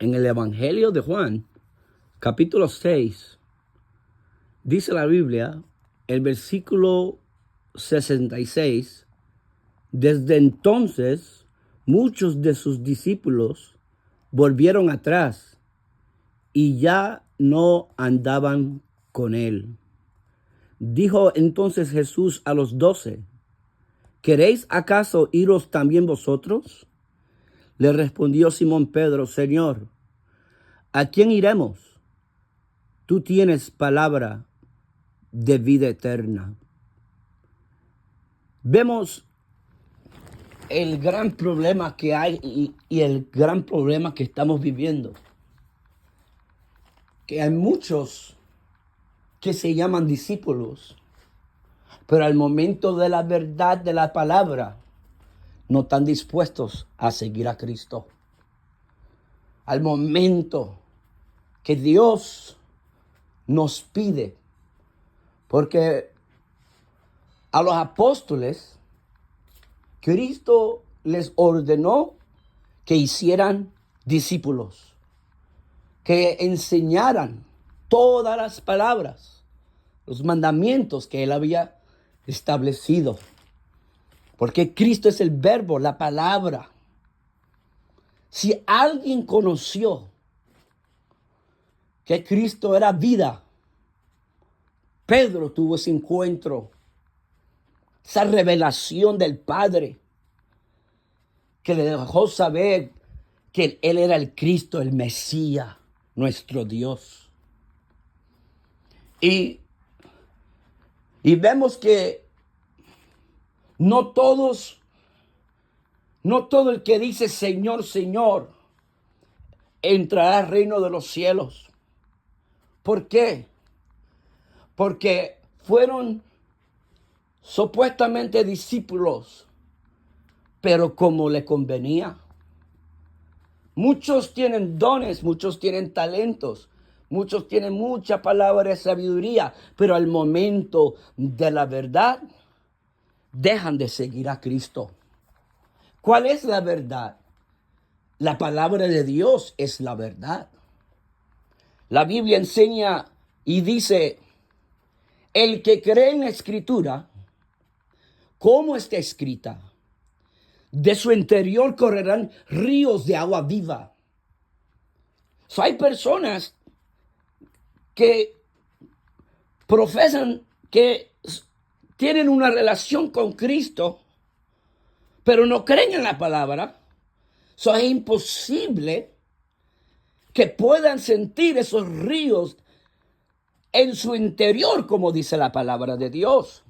En el Evangelio de Juan, capítulo 6, dice la Biblia, el versículo 66, desde entonces muchos de sus discípulos volvieron atrás y ya no andaban con él. Dijo entonces Jesús a los 12, ¿queréis acaso iros también vosotros? Le respondió Simón Pedro, Señor, ¿a quién iremos? Tú tienes palabra de vida eterna. Vemos el gran problema que hay y el gran problema que estamos viviendo. Que hay muchos que se llaman discípulos, pero al momento de la verdad de la palabra no están dispuestos a seguir a Cristo. Al momento que Dios nos pide, porque a los apóstoles Cristo les ordenó que hicieran discípulos, que enseñaran todas las palabras, los mandamientos que Él había establecido. Porque Cristo es el verbo, la palabra. Si alguien conoció que Cristo era vida, Pedro tuvo ese encuentro, esa revelación del Padre, que le dejó saber que Él era el Cristo, el Mesías, nuestro Dios. Y vemos que no todo el que dice Señor, Señor, entrará al reino de los cielos. ¿Por qué? Porque fueron supuestamente discípulos, pero como le convenía. Muchos tienen dones, muchos tienen talentos, muchos tienen mucha palabra de sabiduría, pero al momento de la verdad dejan de seguir a Cristo. ¿Cuál es la verdad? La palabra de Dios es la verdad. La Biblia enseña y dice, el que cree en la Escritura, como está escrita, de su interior correrán ríos de agua viva. Hay personas que profesan que tienen una relación con Cristo, pero no creen en la palabra. Es imposible que puedan sentir esos ríos en su interior, como dice la palabra de Dios.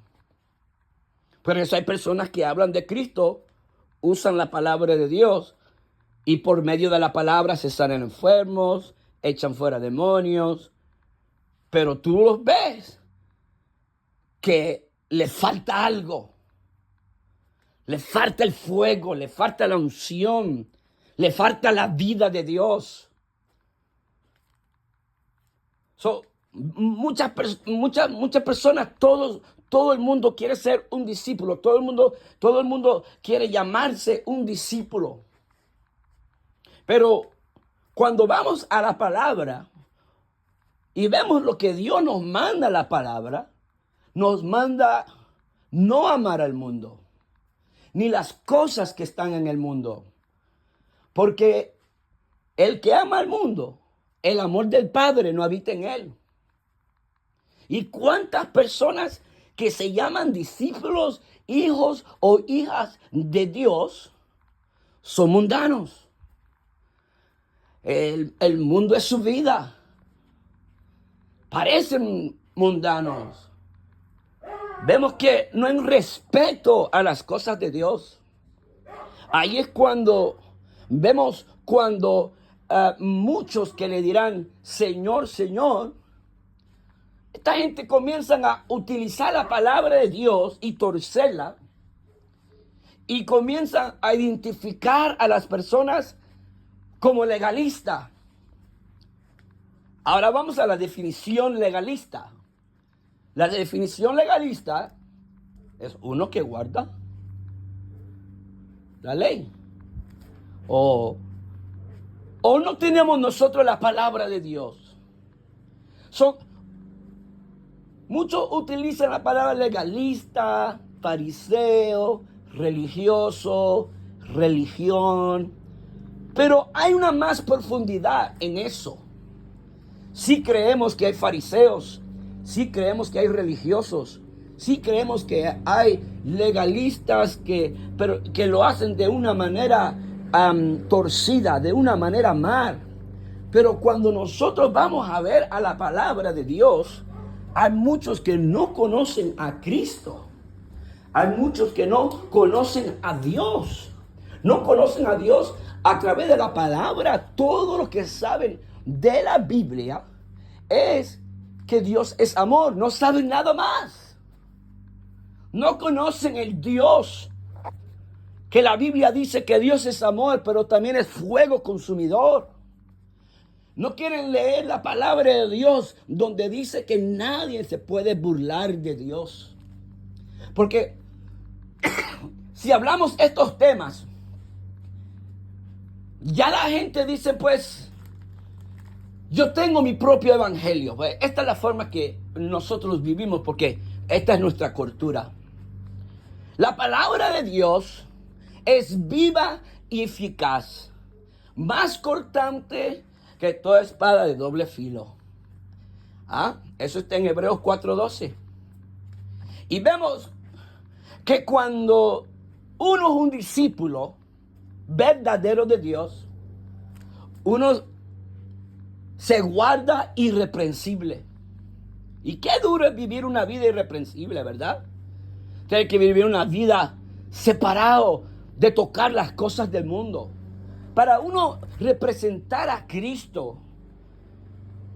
Pero hay personas que hablan de Cristo, usan la palabra de Dios y por medio de la palabra se sanan enfermos, echan fuera demonios, pero tú los ves que le falta algo. Le falta el fuego, le falta la unción, le falta la vida de Dios. Muchas personas, todo el mundo quiere ser un discípulo, todo el mundo quiere llamarse un discípulo. Pero cuando vamos a la palabra y vemos lo que Dios nos manda, la palabra nos manda no amar al mundo, ni las cosas que están en el mundo. Porque el que ama al mundo, el amor del Padre no habita en él. ¿Y cuántas personas que se llaman discípulos, hijos o hijas de Dios son mundanos? El mundo es su vida. Parecen mundanos. Vemos que no hay respeto a las cosas de Dios. Ahí es cuando vemos muchos que le dirán Señor, Señor. Esta gente comienzan a utilizar la palabra de Dios y torcerla. Y comienzan a identificar a las personas como legalistas. Ahora vamos a la definición legalista. La definición legalista es uno que guarda la ley. O ¿O no tenemos nosotros la palabra de Dios? Muchos utilizan la palabra legalista, fariseo, religioso, religión. Pero hay una más profundidad en eso. Sí creemos que hay fariseos, sí creemos que hay religiosos, sí creemos que hay legalistas pero que lo hacen de una manera torcida, de una manera mal. Pero cuando nosotros vamos a ver a la palabra de Dios, hay muchos que no conocen a Cristo. Hay muchos que no conocen a Dios. No conocen a Dios a través de la palabra. Todo lo que saben de la Biblia es que Dios es amor. No saben nada más. No conocen el Dios que la Biblia dice que Dios es amor, pero también es fuego consumidor. No quieren leer la palabra de Dios donde dice que nadie se puede burlar de Dios. Porque si hablamos estos temas, ya la gente dice, pues, yo tengo mi propio evangelio. Esta es la forma que nosotros vivimos porque esta es nuestra cultura. La palabra de Dios es viva y eficaz, más cortante que toda espada de doble filo. Eso está en Hebreos 4:12. Y vemos que cuando uno es un discípulo verdadero de Dios, uno se guarda irreprensible. Y qué duro es vivir una vida irreprensible, ¿verdad? Tener que vivir una vida separado de tocar las cosas del mundo. Para uno representar a Cristo.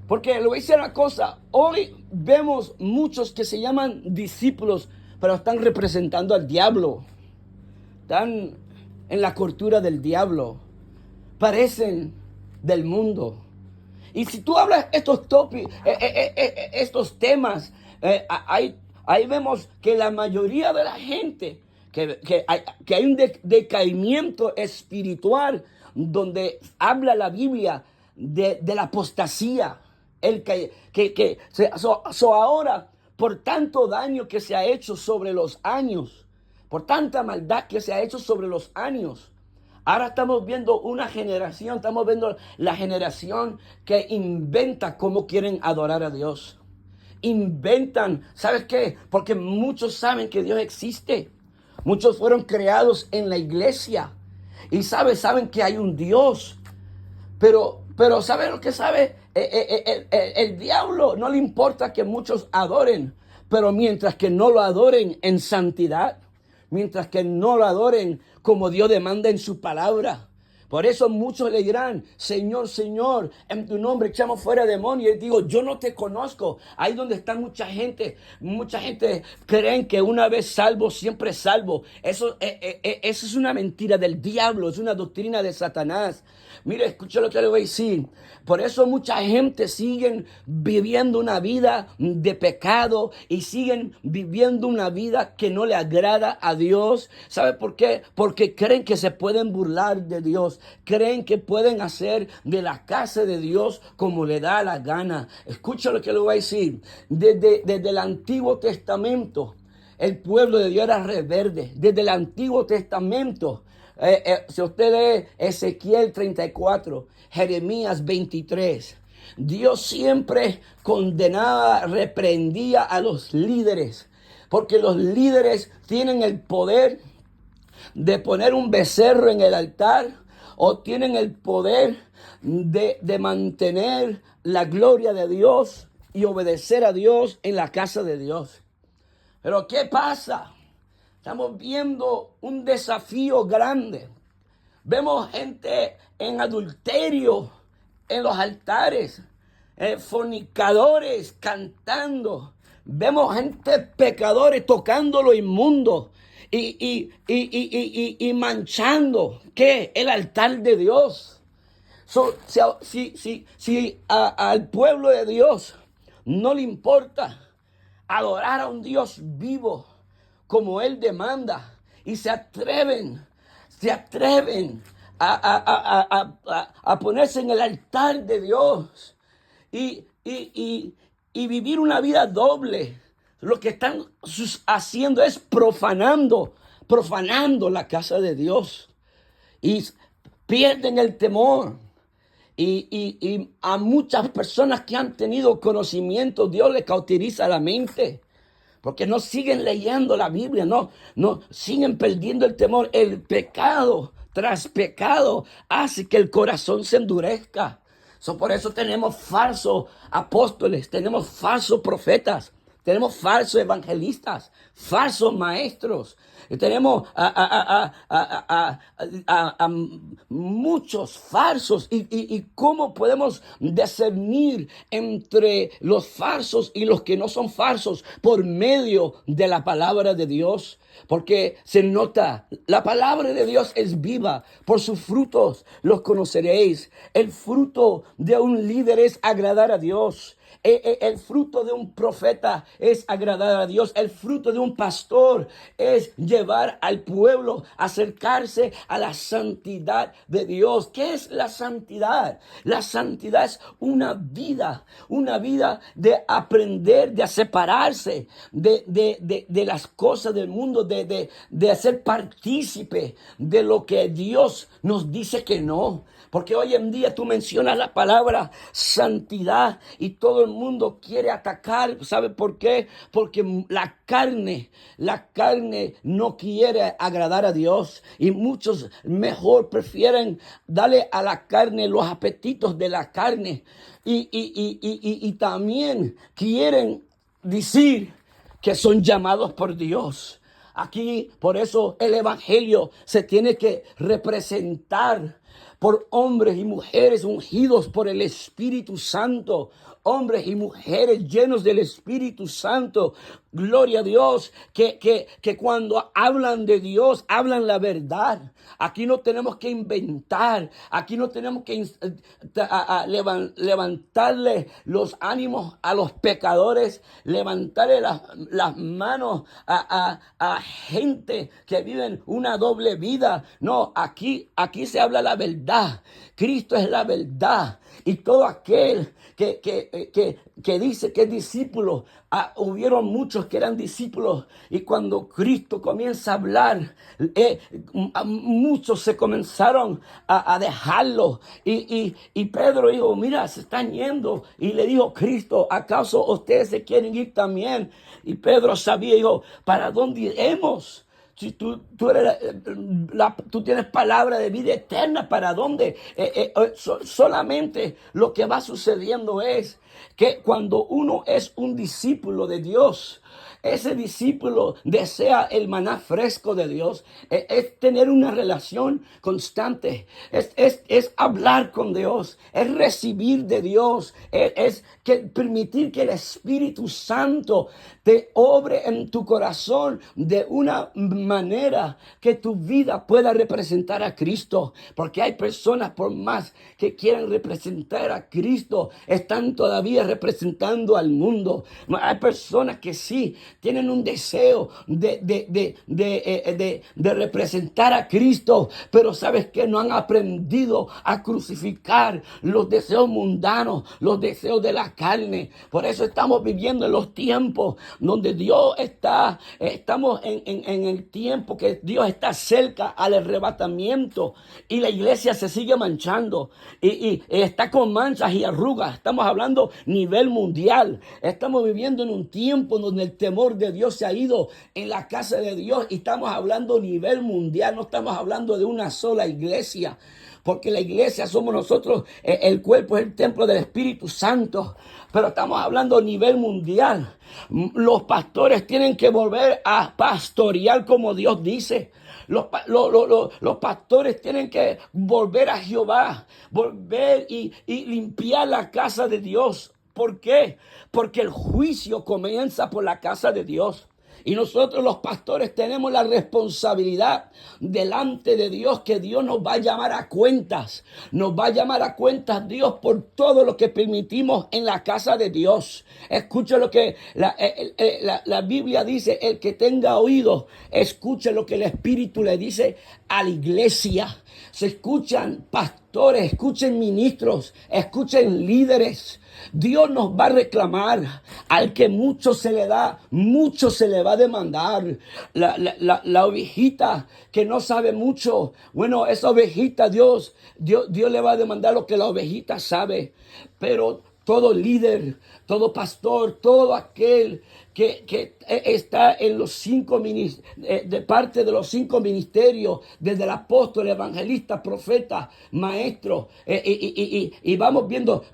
Porque le voy a decir una cosa, hoy vemos muchos que se llaman discípulos, pero están representando al diablo. Están en la cultura del diablo. Parecen del mundo. Y si tú hablas estos temas, ahí vemos que la mayoría de la gente, que hay un decaimiento espiritual donde habla la Biblia de la apostasía. Ahora, por tanto daño que se ha hecho sobre los años, por tanta maldad que se ha hecho sobre los años, ahora estamos viendo estamos viendo la generación que inventa cómo quieren adorar a Dios. Inventan, ¿sabes qué? Porque muchos saben que Dios existe. Muchos fueron creados en la iglesia y saben que hay un Dios. Pero ¿sabe lo que sabe? El diablo no le importa que muchos adoren, pero mientras que no lo adoren en santidad, mientras que no lo adoren como Dios demanda en su palabra. Por eso muchos le dirán, Señor, Señor, en tu nombre echamos fuera demonios. Y digo, yo no te conozco. Ahí donde está mucha gente creen que una vez salvo, siempre salvo. Eso es una mentira del diablo, es una doctrina de Satanás. Mire, escucha lo que le voy a decir. Por eso mucha gente sigue viviendo una vida de pecado y siguen viviendo una vida que no le agrada a Dios. ¿Sabe por qué? Porque creen que se pueden burlar de Dios. Creen que pueden hacer de la casa de Dios como le da la gana. Escucha lo que le voy a decir. Desde el Antiguo Testamento, el pueblo de Dios era rebelde. Desde el Antiguo Testamento, si usted lee Ezequiel 34, Jeremías 23, Dios siempre condenaba, reprendía a los líderes, porque los líderes tienen el poder de poner un becerro en el altar o tienen el poder de mantener la gloria de Dios y obedecer a Dios en la casa de Dios. Pero ¿qué pasa? Estamos viendo un desafío grande. Vemos gente en adulterio en los altares, fornicadores cantando. Vemos gente pecadores tocando lo inmundo y manchando, ¿qué? El altar de Dios. Si al pueblo de Dios no le importa adorar a un Dios vivo como Él demanda y se atreven a ponerse en el altar de Dios y vivir una vida doble. Lo que están haciendo es profanando la casa de Dios. Y pierden el temor. Y a muchas personas que han tenido conocimiento, Dios les cauteriza la mente. Porque no siguen leyendo la Biblia, no siguen perdiendo el temor. El pecado tras pecado hace que el corazón se endurezca. Por eso tenemos falsos apóstoles, tenemos falsos profetas, tenemos falsos evangelistas, falsos maestros. Tenemos a muchos falsos. ¿Y cómo podemos discernir entre los falsos y los que no son falsos? Por medio de la palabra de Dios. Porque se nota, la palabra de Dios es viva. Por sus frutos los conoceréis. El fruto de un líder es agradar a Dios. El fruto de un profeta es agradar a Dios. El fruto de un pastor es llevar al pueblo a acercarse a la santidad de Dios. ¿Qué es la santidad? La santidad es una vida de aprender, de separarse de las cosas del mundo, de ser partícipe de lo que Dios nos dice que no. Porque hoy en día tú mencionas la palabra santidad y todo el mundo quiere atacar. ¿Sabe por qué? Porque la carne no quiere agradar a Dios. Y muchos mejor prefieren darle a la carne los apetitos de la carne. Y también quieren decir que son llamados por Dios. Aquí, por eso el evangelio se tiene que representar por hombres y mujeres ungidos por el Espíritu Santo. Hombres y mujeres llenos del Espíritu Santo. Gloria a Dios. Que cuando hablan de Dios, hablan la verdad. Aquí no tenemos que inventar. Aquí no tenemos que levantarle los ánimos a los pecadores. Levantarle las manos a gente que viven una doble vida. No, aquí se habla la verdad. Cristo es la verdad. Y todo aquel que dice que es discípulo, hubieron muchos que eran discípulos, y cuando Cristo comienza a hablar, muchos se comenzaron a dejarlo, y Pedro dijo, mira, se están yendo, y le dijo Cristo, ¿acaso ustedes se quieren ir también? Y Pedro sabía, dijo, ¿para dónde iremos? Si tú tienes palabra de vida eterna, ¿para dónde? Solamente lo que va sucediendo es que cuando uno es un discípulo de Dios, ese discípulo desea el maná fresco de Dios, es tener una relación constante, es hablar con Dios, es recibir de Dios, es permitir que el Espíritu Santo te obre en tu corazón de una manera que tu vida pueda representar a Cristo. Porque hay personas, por más que quieran representar a Cristo, están todavía representando al mundo. Hay personas que sí tienen un deseo de representar a Cristo, pero sabes que no han aprendido a crucificar los deseos mundanos, los deseos de la carne. Por eso estamos viviendo en los tiempos donde estamos en el tiempo que Dios está cerca al arrebatamiento, y la iglesia se sigue manchando y está con manchas y arrugas. Estamos hablando nivel mundial. Estamos viviendo en un tiempo donde el temor de Dios se ha ido en la casa de Dios, y estamos hablando nivel mundial. No estamos hablando de una sola iglesia, porque la iglesia somos nosotros, el cuerpo es el templo del Espíritu Santo, pero estamos hablando a nivel mundial. Los pastores tienen que volver a pastorear como Dios dice. Los pastores tienen que volver a Jehová, volver y limpiar la casa de Dios. ¿Por qué? Porque el juicio comienza por la casa de Dios. Y nosotros los pastores tenemos la responsabilidad delante de Dios, que Dios nos va a llamar a cuentas. Nos va a llamar a cuentas Dios por todo lo que permitimos en la casa de Dios. Escucha lo que la Biblia dice: el que tenga oídos, escuche lo que el Espíritu le dice a la iglesia. se escuchan pastores, escuchen ministros, escuchen líderes. Dios nos va a reclamar. Al que mucho se le da, mucho se le va a demandar. La ovejita que no sabe mucho, bueno, esa ovejita Dios le va a demandar lo que la ovejita sabe. Pero todo líder, todo pastor, todo aquel que está en los 5 de parte de los 5 ministerios, desde el apóstol, evangelista, profeta, maestro, y vamos viendo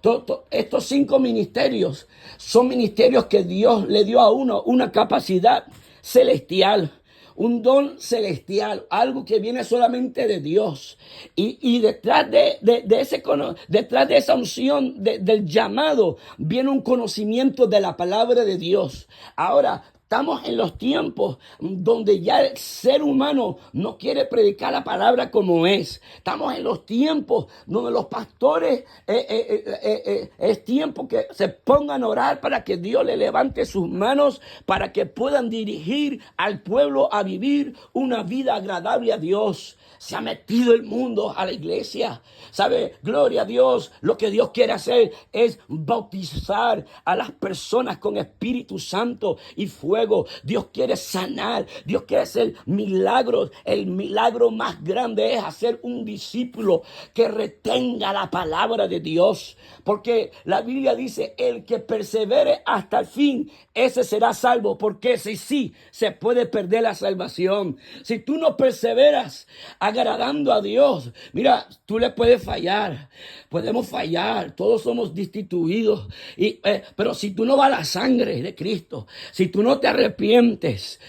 estos 5 ministerios son ministerios que Dios le dio a uno una capacidad celestial, un don celestial, algo que viene solamente de Dios. Y detrás detrás de esa unción del llamado, viene un conocimiento de la palabra de Dios. Ahora, estamos en los tiempos donde ya el ser humano no quiere predicar la palabra como es. Estamos en los tiempos donde los pastores es tiempo que se pongan a orar para que Dios le levante sus manos para que puedan dirigir al pueblo a vivir una vida agradable a Dios. Se ha metido el mundo a la iglesia. ¿Sabe? Gloria a Dios. Lo que Dios quiere hacer es bautizar a las personas con Espíritu Santo y fuego. Dios quiere sanar. Dios quiere hacer milagros. El milagro más grande es hacer un discípulo que retenga la palabra de Dios. Porque la Biblia dice, el que persevere hasta el fin, ese será salvo. Porque si sí, se puede perder la salvación. Si tú no perseveras agradando a Dios, mira, tú le puedes fallar, podemos fallar, todos somos destituidos, pero si tú no vas a la sangre de Cristo, si tú no te arrepientes,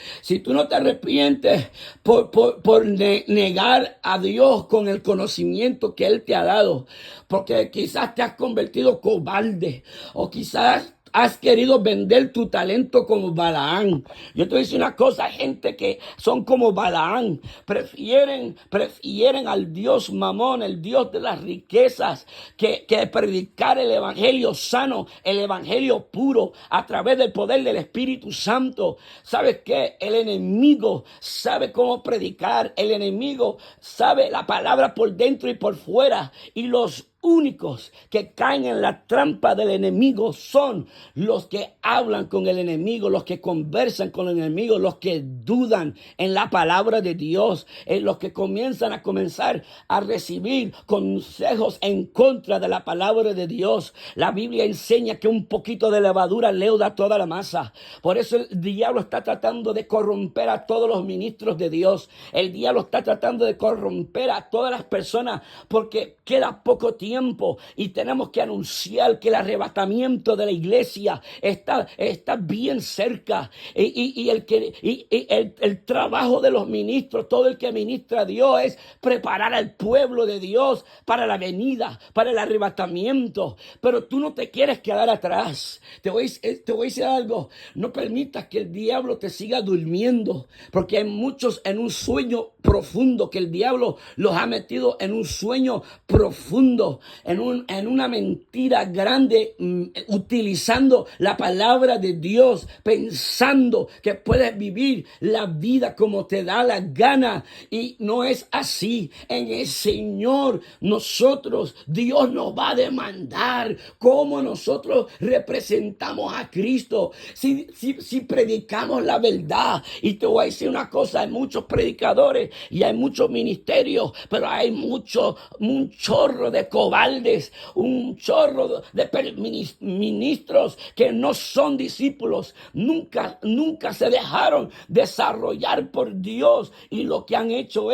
por negar a Dios con el conocimiento que Él te ha dado, porque quizás te has convertido cobarde, o quizás has querido vender tu talento como Balaán. Yo te voy a decir una cosa, hay gente que son como Balaán, prefieren al Dios Mamón, el Dios de las riquezas, que predicar el evangelio sano, el evangelio puro, a través del poder del Espíritu Santo. ¿Sabes qué? El enemigo sabe cómo predicar, el enemigo sabe la palabra por dentro y por fuera, y los únicos que caen en la trampa del enemigo son los que hablan con el enemigo, los que conversan con el enemigo, los que dudan en la palabra de Dios, los que comienzan a recibir consejos en contra de la palabra de Dios. La Biblia enseña que un poquito de levadura leuda toda la masa. Por eso el diablo está tratando de corromper a todos los ministros de Dios. El diablo está tratando de corromper a todas las personas porque queda poco tiempo y tenemos que anunciar que el arrebatamiento de la iglesia está bien cerca, y el trabajo de los ministros, todo el que ministra a Dios, es preparar al pueblo de Dios para la venida, para el arrebatamiento. Pero tú no te quieres quedar atrás. Te voy a decir algo, no permitas que el diablo te siga durmiendo, porque hay muchos en un sueño profundo, que el diablo los ha metido en un sueño profundo, en una mentira grande, utilizando la palabra de Dios, pensando que puedes vivir la vida como te da la gana, y no es así. En el Señor Dios nos va a demandar cómo nosotros representamos a Cristo, si predicamos la verdad. Y te voy a decir una cosa, hay muchos predicadores y hay muchos ministerios, pero hay un chorro de cobardes, un chorro de ministros que no son discípulos, nunca se dejaron desarrollar por Dios, y lo que han hecho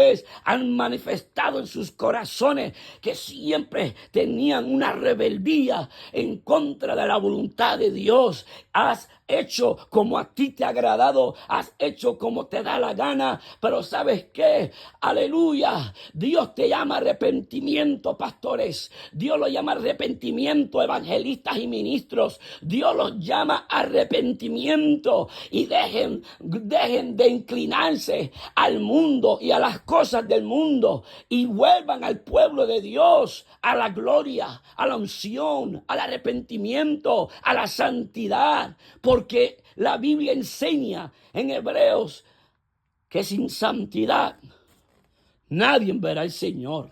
han manifestado en sus corazones que siempre tenían una rebeldía en contra de la voluntad de Dios. Has hecho como a ti te ha agradado, has hecho como te da la gana, pero ¿sabes qué? Aleluya, Dios te llama arrepentimiento, pastores. Dios lo llama arrepentimiento, evangelistas y ministros. Dios los llama arrepentimiento, y dejen de inclinarse al mundo y a las cosas del mundo, y vuelvan al pueblo de Dios, a la gloria, a la unción, al arrepentimiento, a la santidad, porque la Biblia enseña en Hebreos que sin santidad Nadie verá al Señor.